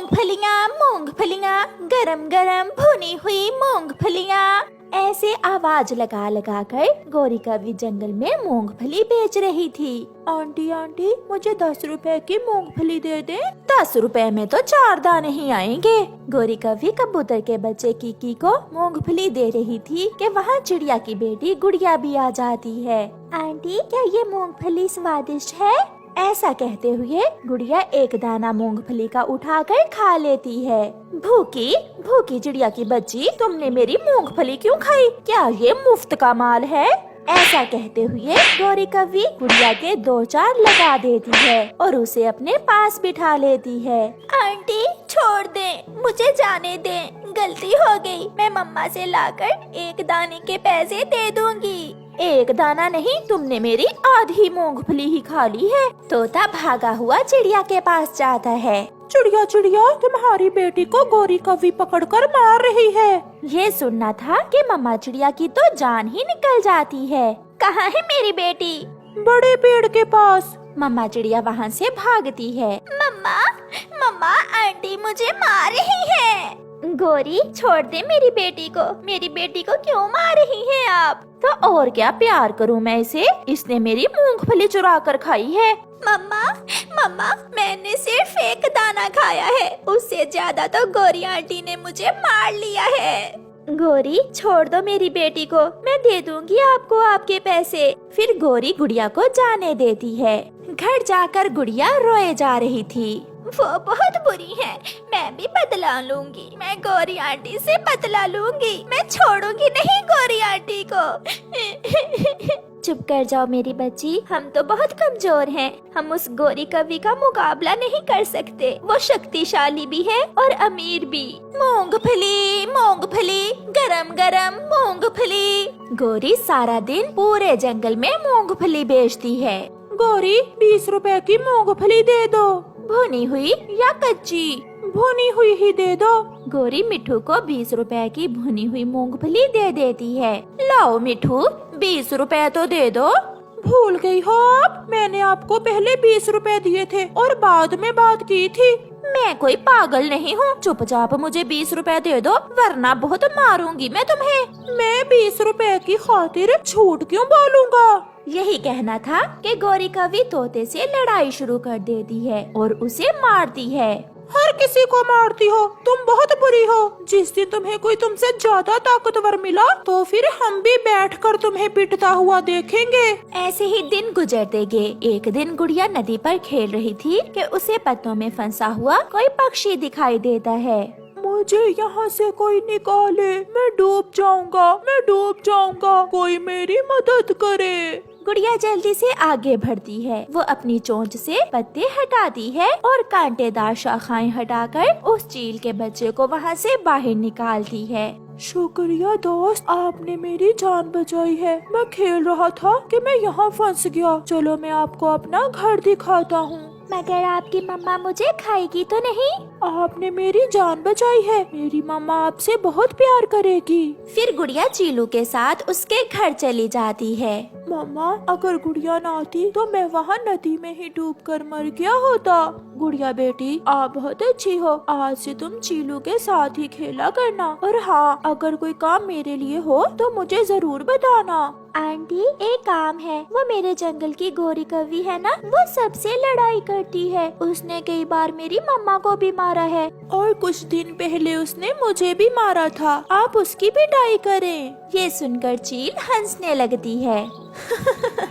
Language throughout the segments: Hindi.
मूंगफलियाँ मूंगफलियाँ, गरम गरम भुनी हुई मूंगफलियाँ। ऐसे आवाज लगा लगा कर गौरी कवि जंगल में मूंगफली बेच रही थी। आंटी आंटी, मुझे 10 रुपए की मूंगफली दे दे। 10 रुपए में तो 4 दाने ही आएंगे। गौरी कवि कबूतर के बच्चे कीकी को मूंगफली दे रही थी कि वहाँ चिड़िया की बेटी गुड़िया भी आ जाती है। आंटी, क्या ये मूंगफली स्वादिष्ट है? ऐसा कहते हुए गुड़िया एक दाना मूंगफली का उठाकर खा लेती है। भूखी भूखी चिड़िया की बच्ची, तुमने मेरी मूंगफली क्यों खाई? क्या ये मुफ्त का माल है? ऐसा कहते हुए गौरी कवि गुड़िया के 2-4 लगा देती है और उसे अपने पास बिठा लेती है। आंटी छोड़ दे, मुझे जाने दे, गलती हो गई। मैं मम्मा से लाकर एक दाने के पैसे दे दूंगी। एक दाना नहीं, तुमने मेरी आधी मूंगफली ही खा ली है। तोता भागा हुआ चिड़िया के पास जाता है। चिड़िया चिड़िया, तुम्हारी बेटी को गौरी कवि पकड़कर मार रही है। ये सुनना था कि मम्मा चिड़िया की तो जान ही निकल जाती है। कहाँ है मेरी बेटी? बड़े पेड़ के पास। मम्मा चिड़िया वहाँ से भागती है। मम्मा मम्मा, आंटी मुझे मार रही है। गौरी छोड़ दे मेरी बेटी को। मेरी बेटी को क्यों मार रही हैं आप? तो और क्या प्यार करूं मैं इसे? इसने मेरी मूंगफली चुरा कर खाई है। मम्मा मम्मा, मैंने सिर्फ एक दाना खाया है, उससे ज्यादा तो गौरी आंटी ने मुझे मार लिया है। गौरी छोड़ दो मेरी बेटी को, मैं दे दूंगी आपको आपके पैसे। फिर गौरी गुड़िया को जाने देती है। घर जाकर गुड़िया रोए जा रही थी। वो बहुत बुरी है, मैं भी बदला लूंगी। मैं गौरी आंटी से बदला लूंगी। मैं छोड़ूंगी नहीं गौरी आंटी को। चुप कर जाओ मेरी बच्ची, हम तो बहुत कमजोर हैं। हम उस गौरी कवि का मुकाबला नहीं कर सकते। वो शक्तिशाली भी है और अमीर भी। मूंगफली मूंगफली, गरम गरम मूंगफली। गौरी सारा दिन पूरे जंगल में मूंगफली बेचती है। गौरी, 20 रुपए की मूंगफली दे दो। भुनी हुई या कच्ची? भुनी हुई ही दे दो। गौरी मिठू को 20 रुपए की भुनी हुई मूंगफली दे देती है। लाओ मिठू, 20 रुपए तो दे दो। भूल गई हो आप? मैंने आपको पहले 20 रुपए दिए थे और बाद में बात की थी। मैं कोई पागल नहीं हूँ, चुपचाप मुझे 20 रुपए दे दो, वरना बहुत मारूंगी मैं तुम्हें। मैं 20 रुपए की खातिर झूठ क्यों बोलूँगा? यही कहना था कि गौरी कवि तोते से लड़ाई शुरू कर देती है और उसे मारती है। हर किसी को मारती हो, तुम बहुत बुरी हो। जिस दिन तुम्हें कोई तुमसे ज्यादा ताकतवर मिला तो फिर हम भी बैठकर तुम्हें पिटता हुआ देखेंगे। ऐसे ही दिन गुजरते गए। एक दिन गुड़िया नदी पर खेल रही थी कि उसे पत्तों में फंसा हुआ कोई पक्षी दिखाई देता है। मुझे यहाँ से कोई निकाले, मैं डूब जाऊंगा, मैं डूब जाऊंगा, कोई मेरी मदद करे। गुड़िया जल्दी से आगे बढ़ती है। वो अपनी चोंच से पत्ते हटाती है और कांटेदार शाखाएं हटाकर उस चील के बच्चे को वहाँ से बाहर निकालती है। शुक्रिया दोस्त, आपने मेरी जान बचाई है। मैं खेल रहा था कि मैं यहाँ फंस गया। चलो मैं आपको अपना घर दिखाता हूँ। मगर आपकी मम्मा मुझे खाएगी तो नहीं? आपने मेरी जान बचाई है, मेरी मम्मा आपसे बहुत प्यार करेगी। फिर गुड़िया चीलू के साथ उसके घर चली जाती है। मम्मा, अगर गुड़िया ना आती तो मैं वहाँ नदी में ही डूबकर मर गया होता। गुड़िया बेटी, आप बहुत अच्छी हो। आज से तुम चीलू के साथ ही खेला करना। और हाँ, अगर कोई काम मेरे लिए हो तो मुझे जरूर बताना। आंटी, एक काम है। वो मेरे जंगल की गौरी कवि है ना, वो सबसे लड़ाई करती है। उसने कई बार मेरी मम्मा को भी मारा है और कुछ दिन पहले उसने मुझे भी मारा था। आप उसकी पिटाई करें। ये सुनकर चील हंसने लगती है।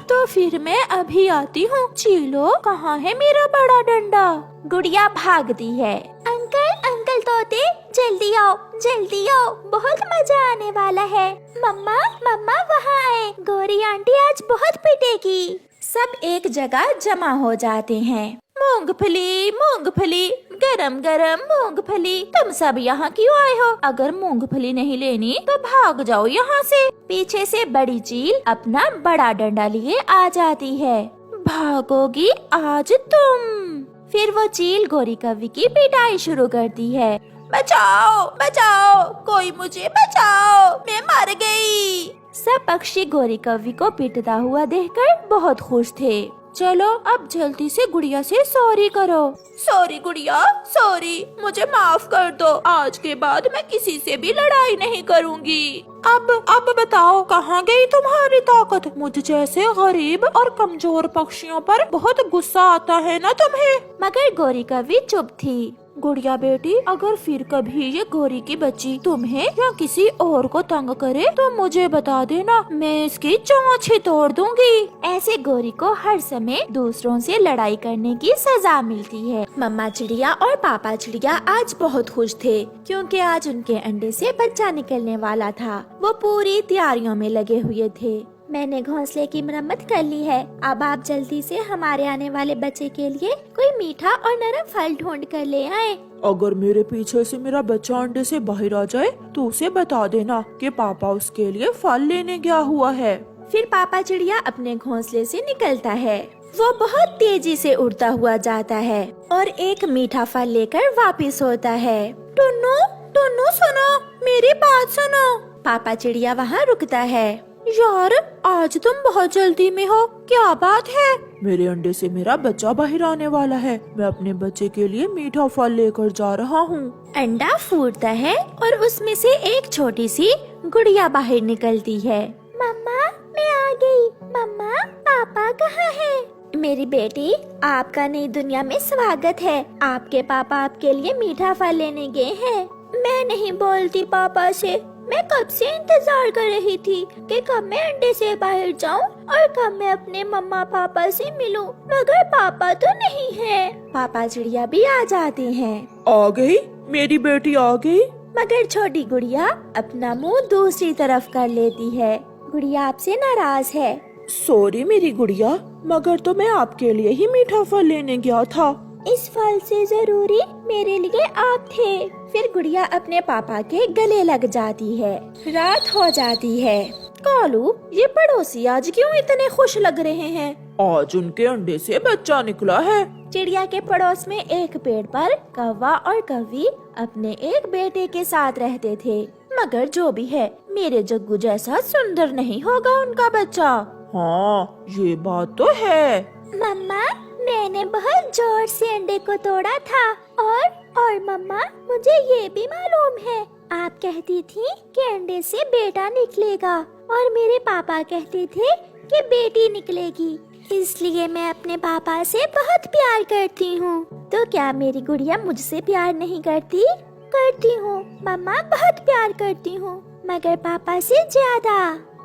तो फिर मैं अभी आती हूँ। चीलो, कहाँ है मेरा बड़ा डंडा? गुड़िया भागती है। अंकल अंकल तोते, जल्दी आओ जल्दी आओ, बहुत मजा आने वाला है। मम्मा मम्मा वहाँ आए, गौरी आंटी आज बहुत पिटेगी। सब एक जगह जमा हो जाते हैं। मूंगफली मूंगफली, गरम गरम मूंगफली। तुम सब यहाँ क्यों आए हो? अगर मूंगफली नहीं लेनी तो भाग जाओ यहाँ से। पीछे से बड़ी चील अपना बड़ा डंडा लिए आ जाती है। भागोगी आज तुम। फिर वो चील गौरी कवि की पिटाई शुरू करती है। बचाओ बचाओ, कोई मुझे बचाओ, मैं मर गई। सब पक्षी गौरी कवि को पिटता हुआ देखकर बहुत खुश थे। चलो अब जल्दी से गुड़िया से सॉरी करो। सॉरी गुड़िया, सॉरी, मुझे माफ कर दो। आज के बाद मैं किसी से भी लड़ाई नहीं करूँगी। अब बताओ, कहाँ गई तुम्हारी ताकत? मुझ जैसे गरीब और कमजोर पक्षियों पर बहुत गुस्सा आता है ना तुम्हें? मगर गौरी कवि चुप थी। गुड़िया बेटी, अगर फिर कभी ये गौरी की बच्ची तुम्हें या किसी और को तंग करे तो मुझे बता देना, मैं इसकी चोंच ही तोड़ दूंगी। ऐसे गौरी को हर समय दूसरों से लड़ाई करने की सजा मिलती है। मम्मा चिड़िया और पापा चिड़िया आज बहुत खुश थे, क्योंकि आज उनके अंडे से बच्चा निकलने वाला था। वो पूरी तैयारियों में लगे हुए थे। मैंने घोंसले की मरम्मत कर ली है। अब आप जल्दी से हमारे आने वाले बच्चे के लिए कोई मीठा और नरम फल ढूंढ कर ले आए। अगर मेरे पीछे से मेरा बच्चा अंडे से बाहर आ जाए तो उसे बता देना कि पापा उसके लिए फल लेने गया हुआ है। फिर पापा चिड़िया अपने घोंसले से निकलता है। वो बहुत तेजी से उड़ता हुआ जाता है और एक मीठा फल लेकर वापिस होता है। टुन्नू, टुन्नू सुनो, मेरी बात सुनो। पापा चिड़िया वहाँ रुकता है। यार, आज तुम बहुत जल्दी में हो, क्या बात है? मेरे अंडे से मेरा बच्चा बाहर आने वाला है। मैं अपने बच्चे के लिए मीठा फल लेकर जा रहा हूँ। अंडा फूटता है और उसमें से एक छोटी सी गुड़िया बाहर निकलती है। मम्मा, मैं आ गई। मम्मा, पापा कहाँ है? मेरी बेटी, आपका नई दुनिया में स्वागत है। आपके पापा आपके लिए मीठा फल लेने गए हैं। मैं नहीं बोलती पापा से। मैं कब से इंतजार कर रही थी कि कब मैं अंडे से बाहर जाऊं और कब मैं अपने मम्मा पापा से मिलूं, मगर पापा तो नहीं है। पापा चिड़िया भी आ जाते हैं। आ गई मेरी बेटी, आ गई। मगर छोटी गुड़िया अपना मुंह दूसरी तरफ कर लेती है। गुड़िया आपसे नाराज है। सॉरी मेरी गुड़िया, मगर तो मैं आपके लिए ही मीठा फल लेने गया था। इस फल से जरूरी मेरे लिए आप थे। फिर गुड़िया अपने पापा के गले लग जाती है। रात हो जाती है। कालू, ये पड़ोसी आज क्यों इतने खुश लग रहे हैं? आज उनके अंडे से बच्चा निकला है। चिड़िया के पड़ोस में एक पेड़ पर कौवा और कौवी अपने एक बेटे के साथ रहते थे। मगर जो भी है, मेरे जग्गू जैसा सुंदर नहीं होगा उनका बच्चा। हाँ, ये बात तो है। मम्मा, मैंने बहुत जोर से अंडे को तोड़ा था और मम्मा, मुझे ये भी मालूम है, आप कहती थी कि अंडे से बेटा निकलेगा और मेरे पापा कहते थे कि बेटी निकलेगी। इसलिए मैं अपने पापा से बहुत प्यार करती हूँ। तो क्या मेरी गुड़िया मुझसे प्यार नहीं करती? करती हूँ मम्मा, बहुत प्यार करती हूँ, मगर पापा से ज्यादा।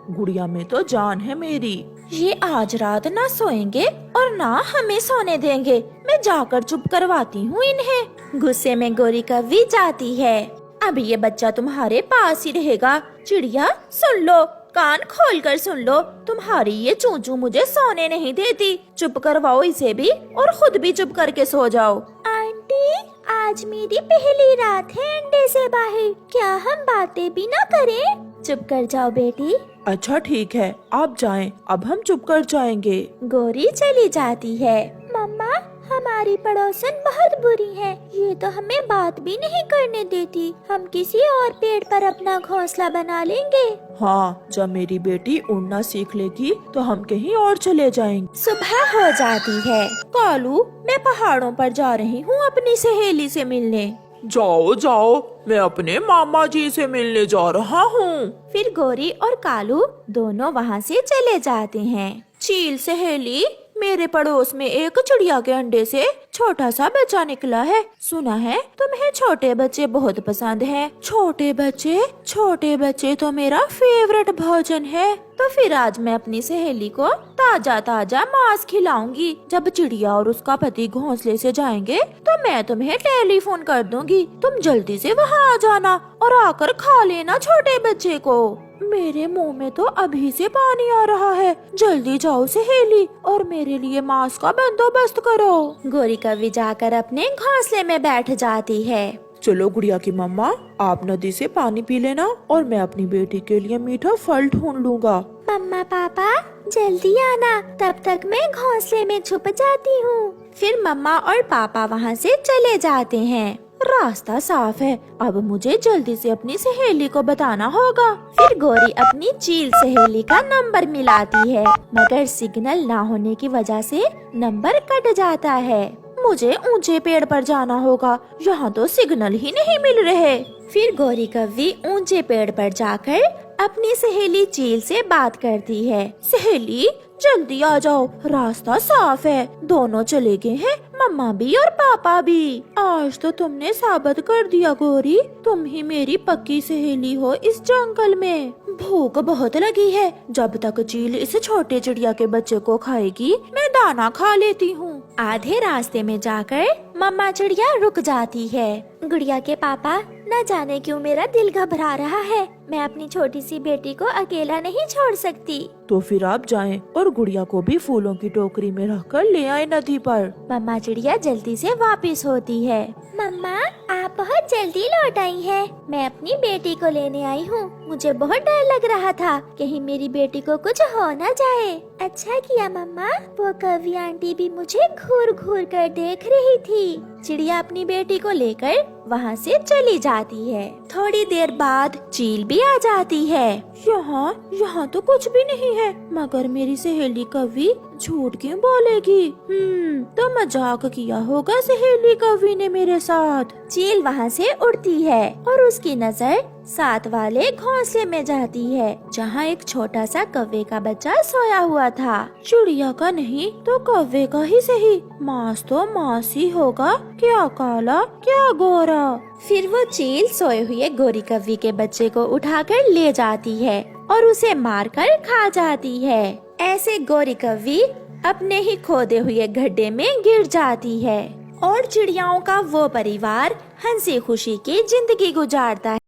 गुड़िया में तो जान है मेरी। ये आज रात ना सोएंगे और ना हमें सोने देंगे। मैं जाकर चुप करवाती हूँ इन्हें। गुस्से में गौरी कवि जाती है। अभी ये बच्चा तुम्हारे पास ही रहेगा। चिड़िया, सुन लो, कान खोलकर सुन लो। तुम्हारी ये चूचू मुझे सोने नहीं देती। चुप करवाओ इसे भी और खुद भी चुप करके सो जाओ। आंटी, आज मेरी पहली रात है अंडे से बाहर। क्या हम बातें भी ना करें? चुप कर जाओ बेटी। अच्छा ठीक है, आप जाएं, अब हम चुप कर जाएंगे। गौरी चली जाती है। मम्मा, हमारी पड़ोसन बहुत बुरी है। ये तो हमें बात भी नहीं करने देती। हम किसी और पेड़ पर अपना घोंसला बना लेंगे। हाँ, जब मेरी बेटी उड़ना सीख लेगी तो हम कहीं और चले जाएंगे। सुबह हो जाती है। कालू, मैं पहाड़ों पर जा रही हूँ अपनी सहेली से मिलने। जाओ जाओ, मैं अपने मामा जी से मिलने जा रहा हूँ। फिर गौरी और कालू दोनों वहाँ से चले जाते हैं। चील सहेली, मेरे पड़ोस में एक चिड़िया के अंडे से छोटा सा बच्चा निकला है। सुना है तुम्हें छोटे बच्चे बहुत पसंद हैं। छोटे बच्चे तो मेरा फेवरेट भोजन है। तो फिर आज मैं अपनी सहेली को ताजा ताजा मांस खिलाऊंगी। जब चिड़िया और उसका पति घोंसले से जाएंगे तो मैं तुम्हें टेलीफोन कर दूंगी। तुम जल्दी से वहाँ आ जाना और आकर खा लेना छोटे बच्चे को। मेरे मुंह में तो अभी से पानी आ रहा है। जल्दी जाओ सहेली और मेरे लिए मांस का बंदोबस्त करो। गौरी कवि जाकर अपने घोंसले में बैठ जाती है। चलो गुड़िया की मम्मा, आप नदी से पानी पी लेना और मैं अपनी बेटी के लिए मीठा फल ढूंढ लूंगा। मम्मा पापा जल्दी आना, तब तक मैं घोंसले में छुप जाती हूँ। फिर मम्मा और पापा वहाँ से चले जाते हैं रास्ता साफ है, अब मुझे जल्दी से अपनी सहेली को बताना होगा। फिर गोरी अपनी चील सहेली का नंबर मिलाती है, मगर सिग्नल ना होने की वजह से नंबर कट जाता है। मुझे ऊंचे पेड़ पर जाना होगा, यहाँ तो सिग्नल ही नहीं मिल रहे। फिर गोरी कव्वी ऊंचे पेड़ पर जाकर अपनी सहेली चील से बात करती है। सहेली जल्दी आ जाओ, रास्ता साफ है, दोनों चले गए हैं, मम्मा भी और पापा भी। आज तो तुमने साबित कर दिया गोरी, तुम ही मेरी पक्की सहेली हो इस जंगल में। भूख बहुत लगी है, जब तक चील इस छोटे चिड़िया के बच्चे को खाएगी मैं दाना खा लेती हूँ। आधे रास्ते में जाकर मम्मा चिड़िया रुक जाती है। गुड़िया के पापा, न जाने क्यों मेरा दिल घबरा रहा है, मैं अपनी छोटी सी बेटी को अकेला नहीं छोड़ सकती। तो फिर आप जाएं और गुड़िया को भी फूलों की टोकरी में रखकर ले आए नदी पर। मम्मा चिड़िया जल्दी से वापस होती है। मम्मा, आप बहुत जल्दी लौट आई हैं। मैं अपनी बेटी को लेने आई हूँ। मुझे बहुत डर लग रहा था, कहीं मेरी बेटी को कुछ हो न जाए। अच्छा किया मम्मा, वो कव्वी आंटी भी मुझे घूर घूर कर देख रही थी। चिड़िया अपनी बेटी को लेकर वहाँ से चली जाती है। थोड़ी देर बाद चील भी आ जाती है। यहाँ तो कुछ भी नहीं है, मगर मेरी सहेली कव्वी झूठ क्यों बोलेगी? तो मजाक किया होगा सहेली कव्वी ने मेरे साथ। चील वहाँ से उड़ती है और उसकी नजर साथ वाले घोंसले में जाती है, जहाँ एक छोटा सा कव्वे का बच्चा सोया हुआ था। चिड़िया का नहीं तो कव्वे का ही सही, मांस तो मांस ही होगा, क्या काला क्या गोरा। फिर वो चील सोए हुए गोरी कव्वी के बच्चे को उठाकर ले जाती है और उसे मारकर खा जाती है। ऐसे गोरी कव्वी अपने ही खोदे हुए गड्ढे में गिर जाती है और चिड़ियाओं का वो परिवार हंसी खुशी की जिंदगी गुजारता है।